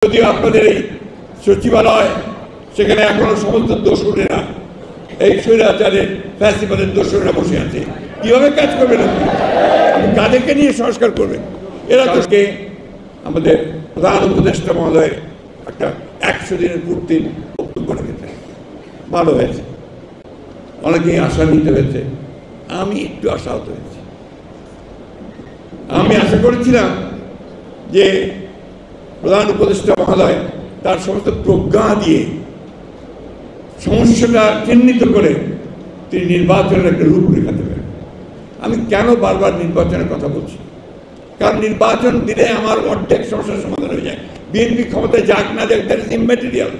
যদিও আপনাদের এই সচিবালয় সেখানে এখনো সমস্ত দোসরেরা এই স্বৈরাচারের ফ্যাসিবাদের দোসরেরা বসে আছে, কিভাবে কাজ করবেন আপনি? কাদেরকে নিয়ে সংস্কার করবেন? এরা তোকে আমাদের প্রধান উপদেষ্টা মহোদয় একটা 100 দিনের পূর্তির বক্তব্য রেখেছে, ভালো হয়েছে, অনেকেই আশান্বিত হয়েছে, আমি একটু আশাহত হয়েছি। আমি আশা করেছিলাম যে প্রধান উপদেষ্টা মহোদয় তার সমস্ত প্রজ্ঞা দিয়ে সমস্যাটা চিহ্নিত করে তিনি নির্বাচনের একটা রূপরেখা দেবেন। আমি কেন বারবার নির্বাচনের কথা বলছি? কারণ নির্বাচন দিলে আমার অর্ধেক সমস্যার সমাধান হয়ে যায়। বিএনপি ক্ষমতায় যাক না যাক, দ্যাট ইজ ইম্যাটেরিয়াল।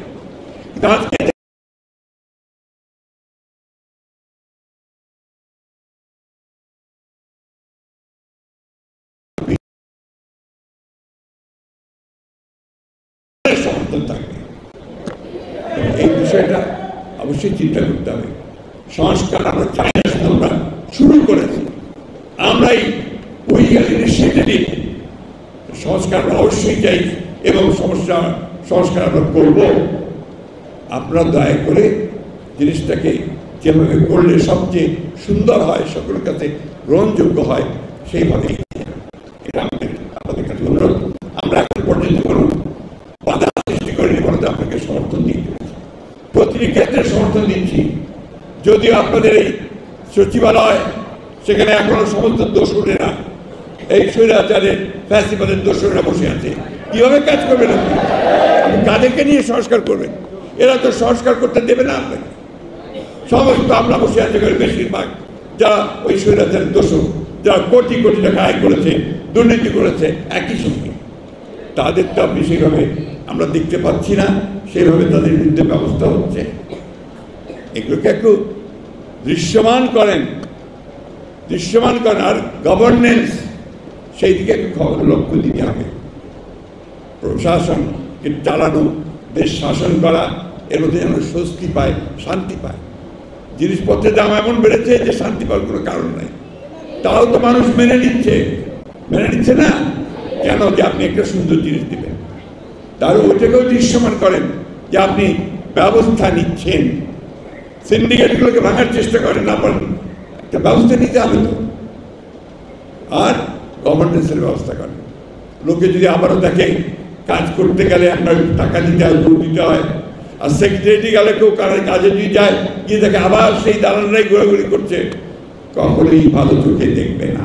সমর্থন থাকবে, এই বিষয়টা অবশ্যই চিন্তা করতে হবে। সংস্কার আমরা চাই না, আমরা শুরু করেছি, আমরাই ওই ইনিশিয়েটিভ সংস্কার অবশ্যই চাই এবং সংস্কার আমরা করব। আপনারা দয়া করে জিনিসটাকে যেভাবে করলে সবচেয়ে সুন্দর হয়, সকলের কাছে গ্রহণযোগ্য হয়, সেইভাবে এটা আমাদের আপনাদের কাছে অনুরোধ। আমরা এখন পর্যন্ত কোনো বাধা সৃষ্টি করিনি, বলতে আপনাকে সমর্থন দিয়ে প্রতিটি ক্ষেত্রে সমর্থন দিচ্ছি। যদিও আপনাদের এই সচিবালয় সেখানে এখনো সমস্ত দোসরেরা এই স্বৈরাচারের ফ্যাসিবাদের দোসরেরা বসে আছে, কিভাবে কাজ করবেন আপনি? কাদেরকে নিয়ে সংস্কার করবেন? এরা তো সংস্কার করতে দেবে না আপনাকে। সমস্ত আমরা বসে আছে করে বেশিরভাগ যারা ওই স্বৈরাচারের দোষর, যারা কোটি কোটি টাকা আয় করেছে, দুর্নীতি করেছে, একই সঙ্গে তাদের তো আপনি সেইভাবে আমরা দেখতে পাচ্ছি না, সেইভাবে তাদের বিরুদ্ধে ব্যবস্থা হচ্ছে। এগুলোকে একটু দৃশ্যমান করেন আর গভর্নেন্স সেই দিকে একটু লক্ষ্য দিতে হবে। প্রশাসনকে চালানো, দেশ শাসন করা, এর মধ্যে যেন স্বস্তি পায়, শান্তি পায়। জিনিসপত্রের দাম এমন বেড়েছে যে শান্তি পাওয়ার কোনো কারণ নাই, তাও তো মানুষ মেনে নিচ্ছে না কেন? যে আপনি একটা সুন্দর জিনিস দিবেন, তার ওইটাকেও দৃশ্যমান করেন যে আপনি ব্যবস্থা নিচ্ছেন। সিন্ডিকেটগুলোকে ভাঙার চেষ্টা করেন, না পারেন একটা ব্যবস্থা নিতে হবে তো। আর গভর্নেন্সের ব্যবস্থা করেন। লোকে যদি আবারও দেখে কাজ করতে গেলে আপনার টাকা দিতে হয়, ভোট দিতে হয়, আর সেক্রেটারি গেলে কেউ কাজে যদি যায়, গিয়ে দেখে আবার সেই দালালরাই ঘোরাঘুরি করছে, কখনোই ভালো চোখে দেখবে না।